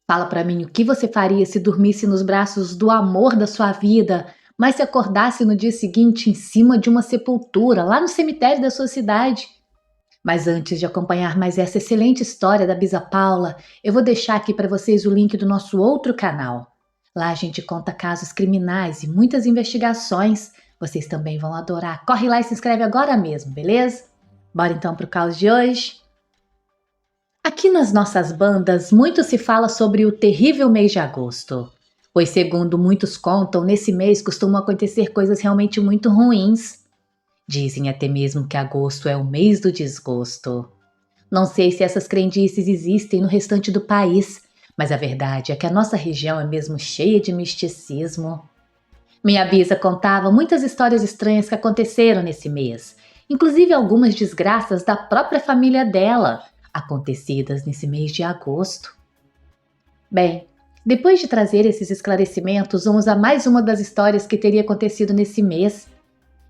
Fala pra mim o que você faria se dormisse nos braços do amor da sua vida, mas se acordasse no dia seguinte em cima de uma sepultura, lá no cemitério da sua cidade. Mas antes de acompanhar mais essa excelente história da Bisa Paula, eu vou deixar aqui para vocês o link do nosso outro canal. Lá a gente conta casos criminais e muitas investigações. Vocês também vão adorar. Corre lá e se inscreve agora mesmo, beleza? Bora então pro caos de hoje? Aqui nas nossas bandas, muito se fala sobre o terrível mês de agosto, pois, segundo muitos contam, nesse mês costumam acontecer coisas realmente muito ruins. Dizem até mesmo que agosto é o mês do desgosto. Não sei se essas crendices existem no restante do país, mas a verdade é que a nossa região é mesmo cheia de misticismo. Minha bisa contava muitas histórias estranhas que aconteceram nesse mês, inclusive algumas desgraças da própria família dela, acontecidas nesse mês de agosto. Bem, depois de trazer esses esclarecimentos, vamos a mais uma das histórias que teria acontecido nesse mês.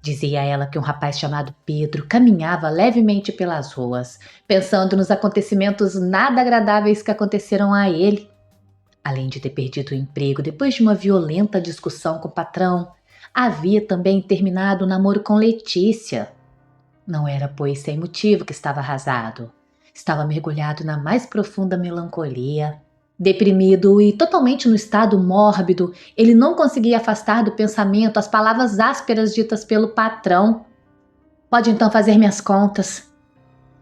Dizia ela que um rapaz chamado Pedro caminhava levemente pelas ruas, pensando nos acontecimentos nada agradáveis que aconteceram a ele. Além de ter perdido o emprego depois de uma violenta discussão com o patrão, havia também terminado o namoro com Letícia. Não era, pois, sem motivo que estava arrasado. Estava mergulhado na mais profunda melancolia. Deprimido e totalmente no estado mórbido, ele não conseguia afastar do pensamento as palavras ásperas ditas pelo patrão. Pode então fazer minhas contas.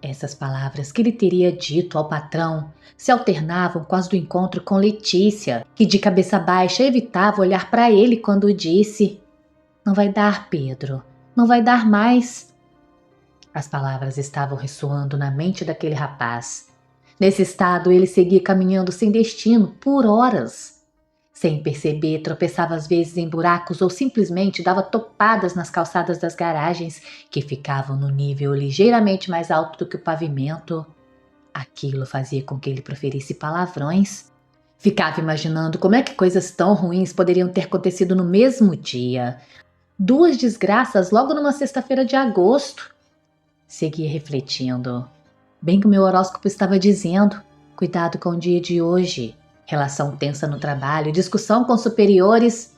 Essas palavras que ele teria dito ao patrão se alternavam com as do encontro com Letícia, que de cabeça baixa evitava olhar para ele quando disse: "Não vai dar, Pedro, não vai dar mais." As palavras estavam ressoando na mente daquele rapaz. Nesse estado, ele seguia caminhando sem destino por horas. Sem perceber, tropeçava às vezes em buracos ou simplesmente dava topadas nas calçadas das garagens, que ficavam no nível ligeiramente mais alto do que o pavimento. Aquilo fazia com que ele proferisse palavrões. Ficava imaginando como é que coisas tão ruins poderiam ter acontecido no mesmo dia. 2 desgraças logo numa sexta-feira de agosto. Seguia refletindo. Bem que o meu horóscopo estava dizendo: cuidado com o dia de hoje. Relação tensa no trabalho, discussão com superiores.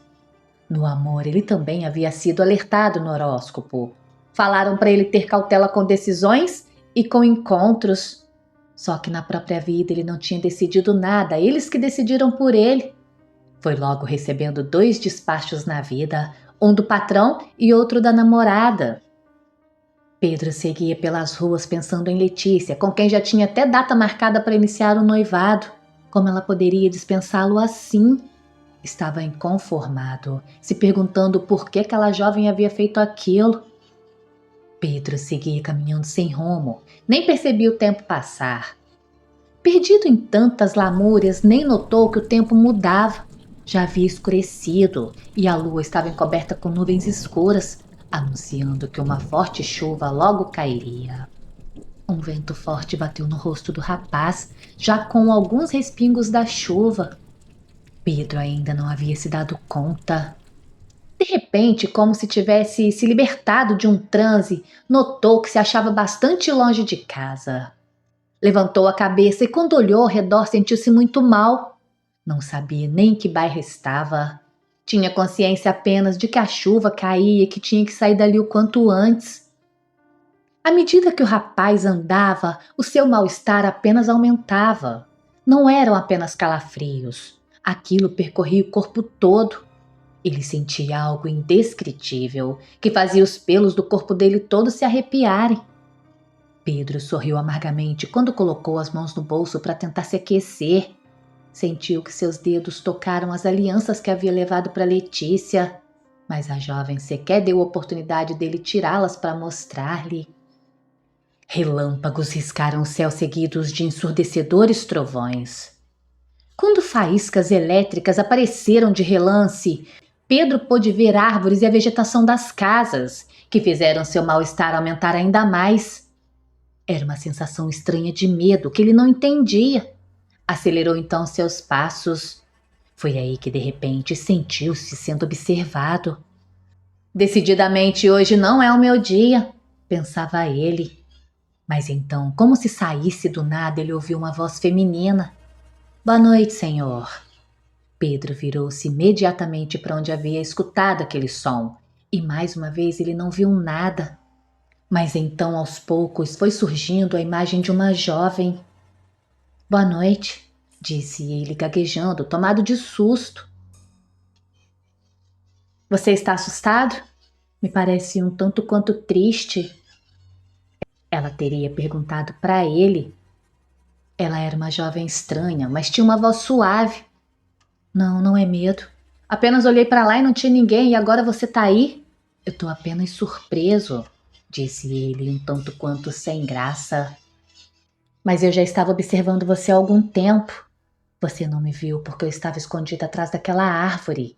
No amor, ele também havia sido alertado no horóscopo. Falaram para ele ter cautela com decisões e com encontros. Só que na própria vida ele não tinha decidido nada, eles que decidiram por ele. Foi logo recebendo 2 despachos na vida, um do patrão e outro da namorada. Pedro seguia pelas ruas pensando em Letícia, com quem já tinha até data marcada para iniciar o noivado. Como ela poderia dispensá-lo assim? Estava inconformado, se perguntando por que aquela jovem havia feito aquilo. Pedro seguia caminhando sem rumo, nem percebia o tempo passar. Perdido em tantas lamúrias, nem notou que o tempo mudava. Já havia escurecido e a lua estava encoberta com nuvens escuras, anunciando que uma forte chuva logo cairia. Um vento forte bateu no rosto do rapaz, já com alguns respingos da chuva. Pedro ainda não havia se dado conta. De repente, como se tivesse se libertado de um transe, notou que se achava bastante longe de casa. Levantou a cabeça e, quando olhou ao redor, sentiu-se muito mal. Não sabia nem em que bairro estava. Tinha consciência apenas de que a chuva caía e que tinha que sair dali o quanto antes. À medida que o rapaz andava, o seu mal-estar apenas aumentava. Não eram apenas calafrios. Aquilo percorria o corpo todo. Ele sentia algo indescritível, que fazia os pelos do corpo dele todos se arrepiarem. Pedro sorriu amargamente quando colocou as mãos no bolso para tentar se aquecer. Sentiu que seus dedos tocaram as alianças que havia levado para Letícia, mas a jovem sequer deu oportunidade dele tirá-las para mostrar-lhe. Relâmpagos riscaram o céu seguidos de ensurdecedores trovões. Quando faíscas elétricas apareceram de relance, Pedro pôde ver árvores e a vegetação das casas, que fizeram seu mal-estar aumentar ainda mais. Era uma sensação estranha de medo que ele não entendia. Acelerou então seus passos. Foi aí que de repente sentiu-se sendo observado. Decididamente hoje não é o meu dia, pensava ele. Mas então, como se saísse do nada, ele ouviu uma voz feminina. Boa noite, senhor. Pedro virou-se imediatamente para onde havia escutado aquele som, e mais uma vez ele não viu nada. Mas então, aos poucos, foi surgindo a imagem de uma jovem. Boa noite, disse ele, gaguejando, tomado de susto. Você está assustado? Me parece um tanto quanto triste. Ela teria perguntado para ele. Ela era uma jovem estranha, mas tinha uma voz suave. Não, não é medo. Apenas olhei para lá e não tinha ninguém, e agora você tá aí? Eu tô apenas surpreso, disse ele, um tanto quanto sem graça. Mas eu já estava observando você há algum tempo. Você não me viu porque eu estava escondida atrás daquela árvore,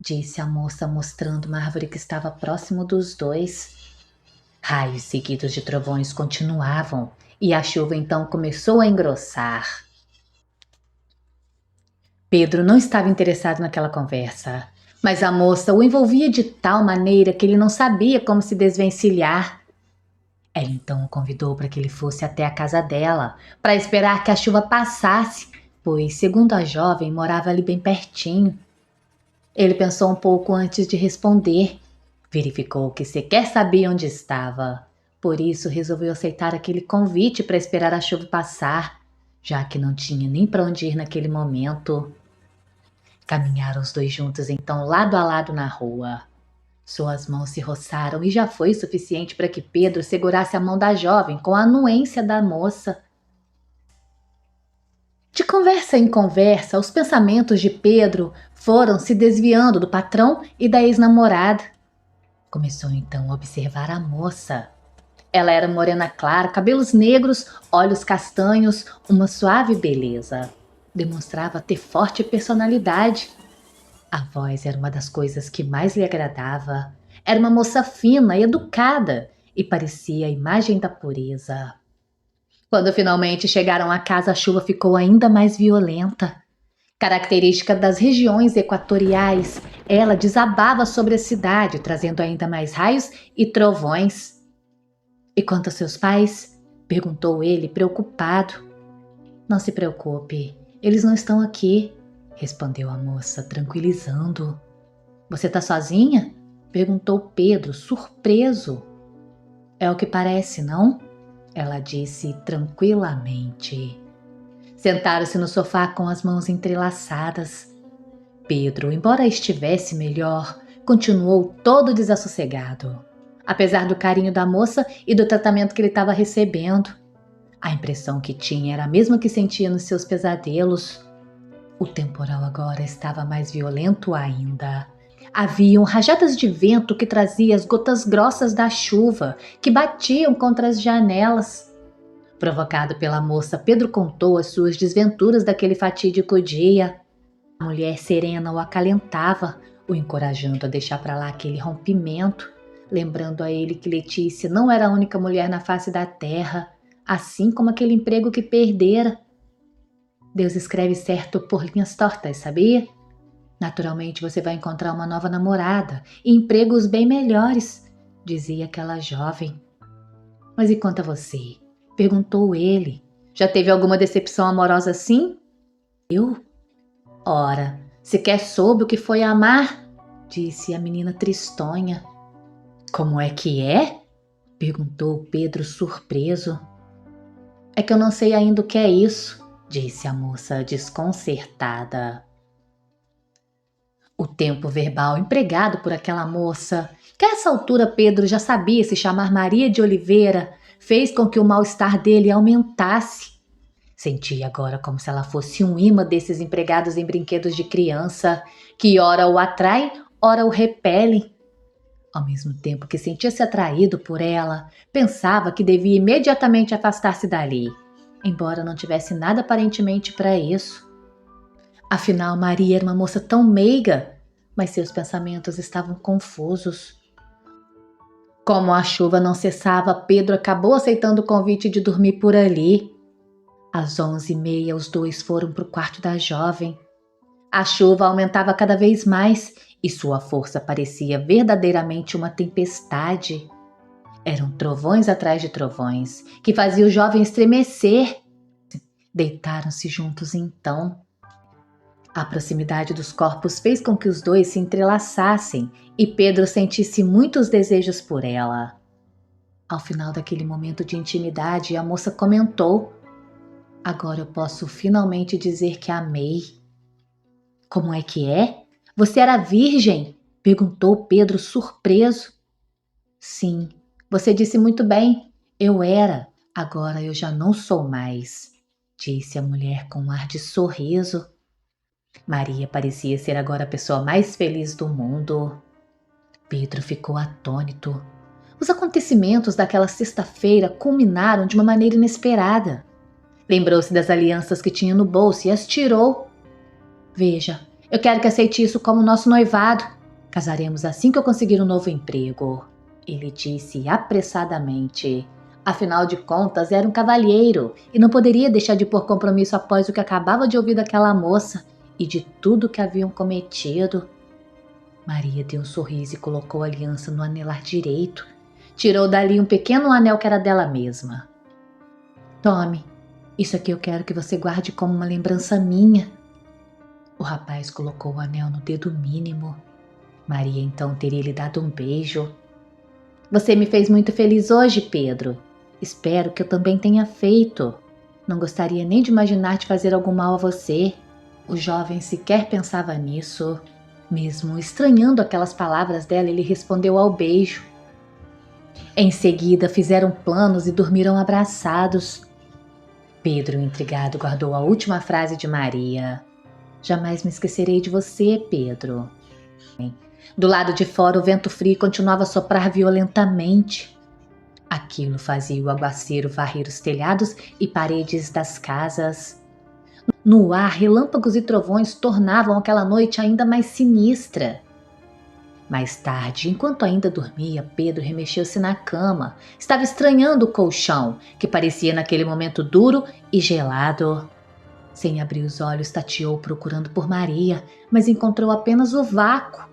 disse a moça, mostrando uma árvore que estava próximo dos dois. Raios seguidos de trovões continuavam, e a chuva então começou a engrossar. Pedro não estava interessado naquela conversa, mas a moça o envolvia de tal maneira que ele não sabia como se desvencilhar. Ela então o convidou para que ele fosse até a casa dela, para esperar que a chuva passasse, pois, segundo a jovem, morava ali bem pertinho. Ele pensou um pouco antes de responder. Verificou que sequer sabia onde estava. Por isso resolveu aceitar aquele convite para esperar a chuva passar, já que não tinha nem para onde ir naquele momento. Caminharam os dois juntos então lado a lado na rua. Suas mãos se roçaram e já foi suficiente para que Pedro segurasse a mão da jovem com a anuência da moça. De conversa em conversa, os pensamentos de Pedro foram se desviando do patrão e da ex-namorada. Começou então a observar a moça. Ela era morena clara, cabelos negros, olhos castanhos, uma suave beleza. Demonstrava ter forte personalidade. A voz era uma das coisas que mais lhe agradava. Era uma moça fina e educada e parecia a imagem da pureza. Quando finalmente chegaram a casa, a chuva ficou ainda mais violenta. Característica das regiões equatoriais, ela desabava sobre a cidade, trazendo ainda mais raios e trovões. E quanto a seus pais? Perguntou ele, preocupado. Não se preocupe, eles não estão aqui, respondeu a moça, tranquilizando. Você está sozinha? Perguntou Pedro, surpreso. É o que parece, não? Ela disse tranquilamente. Sentaram-se no sofá com as mãos entrelaçadas. Pedro, embora estivesse melhor, continuou todo desassossegado, apesar do carinho da moça e do tratamento que ele estava recebendo. A impressão que tinha era a mesma que sentia nos seus pesadelos. O temporal agora estava mais violento ainda. Haviam rajadas de vento que traziam as gotas grossas da chuva, que batiam contra as janelas. Provocado pela moça, Pedro contou as suas desventuras daquele fatídico dia. A mulher serena o acalentava, o encorajando a deixar para lá aquele rompimento, lembrando a ele que Letícia não era a única mulher na face da terra, assim como aquele emprego que perdera. Deus escreve certo por linhas tortas, sabia? Naturalmente você vai encontrar uma nova namorada e empregos bem melhores, dizia aquela jovem. Mas e quanto a você? Perguntou ele. Já teve alguma decepção amorosa assim? Eu? Ora, sequer soube o que foi amar, disse a menina tristonha. Como é que é? Perguntou Pedro surpreso. É que eu não sei ainda o que é isso, disse a moça desconcertada. O tempo verbal empregado por aquela moça, que a essa altura Pedro já sabia se chamar Maria de Oliveira, fez com que o mal-estar dele aumentasse. Sentia agora como se ela fosse um imã desses empregados em brinquedos de criança, que ora o atraem, ora o repelem. Ao mesmo tempo que sentia-se atraído por ela, pensava que devia imediatamente afastar-se dali, embora não tivesse nada aparentemente para isso. Afinal, Maria era uma moça tão meiga, mas seus pensamentos estavam confusos. Como a chuva não cessava, Pedro acabou aceitando o convite de dormir por ali. Às 11h30, os dois foram para o quarto da jovem. A chuva aumentava cada vez mais e sua força parecia verdadeiramente uma tempestade. Eram trovões atrás de trovões, que faziam o jovem estremecer. Deitaram-se juntos então. A proximidade dos corpos fez com que os dois se entrelaçassem e Pedro sentisse muitos desejos por ela. Ao final daquele momento de intimidade, a moça comentou: "Agora eu posso finalmente dizer que a amei." "Como é que é? Você era virgem?" perguntou Pedro surpreso. "Sim, você disse muito bem. Eu era. Agora eu já não sou mais", disse a mulher com um ar de sorriso. Maria parecia ser agora a pessoa mais feliz do mundo. Pedro ficou atônito. Os acontecimentos daquela sexta-feira culminaram de uma maneira inesperada. Lembrou-se das alianças que tinha no bolso e as tirou. "Veja, eu quero que aceite isso como nosso noivado. Casaremos assim que eu conseguir um novo emprego", ele disse apressadamente. Afinal de contas, era um cavalheiro e não poderia deixar de pôr compromisso após o que acabava de ouvir daquela moça e de tudo que haviam cometido. Maria deu um sorriso e colocou a aliança no anelar direito. Tirou dali um pequeno anel que era dela mesma. "Tome, isso aqui eu quero que você guarde como uma lembrança minha." O rapaz colocou o anel no dedo mínimo. Maria então teria lhe dado um beijo. "Você me fez muito feliz hoje, Pedro. Espero que eu também tenha feito. Não gostaria nem de imaginar te fazer algum mal a você." O jovem sequer pensava nisso. Mesmo estranhando aquelas palavras dela, ele respondeu ao beijo. Em seguida, fizeram planos e dormiram abraçados. Pedro, intrigado, guardou a última frase de Maria. "Jamais me esquecerei de você, Pedro." Do lado de fora, o vento frio continuava a soprar violentamente. Aquilo fazia o aguaceiro varrer os telhados e paredes das casas. No ar, relâmpagos e trovões tornavam aquela noite ainda mais sinistra. Mais tarde, enquanto ainda dormia, Pedro remexeu-se na cama. Estava estranhando o colchão, que parecia naquele momento duro e gelado. Sem abrir os olhos, tateou procurando por Maria, mas encontrou apenas o vácuo.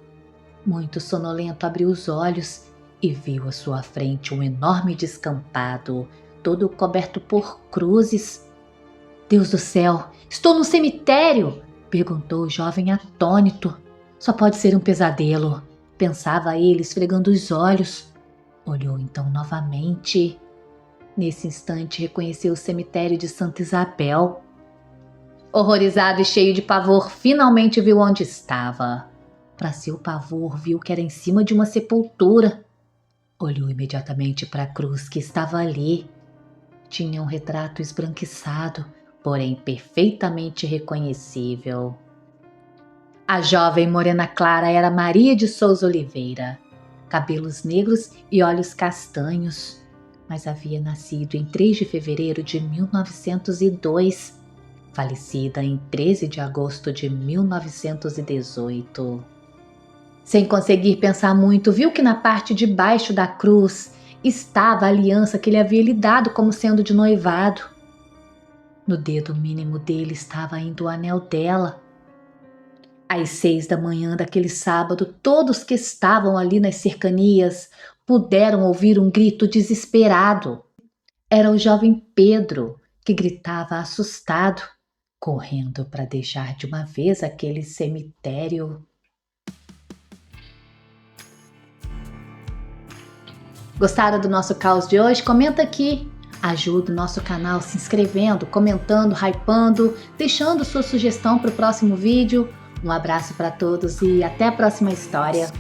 Muito sonolento, abriu os olhos e viu à sua frente um enorme descampado, todo coberto por cruzes. "Deus do céu, estou no cemitério!" perguntou o jovem atônito. "Só pode ser um pesadelo", pensava ele, esfregando os olhos. Olhou então novamente. Nesse instante reconheceu o cemitério de Santa Isabel. Horrorizado e cheio de pavor, finalmente viu onde estava. Para seu pavor, viu que era em cima de uma sepultura. Olhou imediatamente para a cruz que estava ali. Tinha um retrato esbranquiçado, porém perfeitamente reconhecível. A jovem morena clara era Maria de Souza Oliveira, cabelos negros e olhos castanhos, mas havia nascido em 3 de fevereiro de 1902, falecida em 13 de agosto de 1918. Sem conseguir pensar muito, viu que na parte de baixo da cruz estava a aliança que ele havia lhe dado como sendo de noivado. No dedo mínimo dele estava ainda o anel dela. Às 6 da manhã daquele sábado, todos que estavam ali nas cercanias puderam ouvir um grito desesperado. Era o jovem Pedro, que gritava assustado, correndo para deixar de uma vez aquele cemitério. Gostaram do nosso caos de hoje? Comenta aqui. Ajuda o nosso canal se inscrevendo, comentando, hypando, deixando sua sugestão para o próximo vídeo. Um abraço para todos e até a próxima história.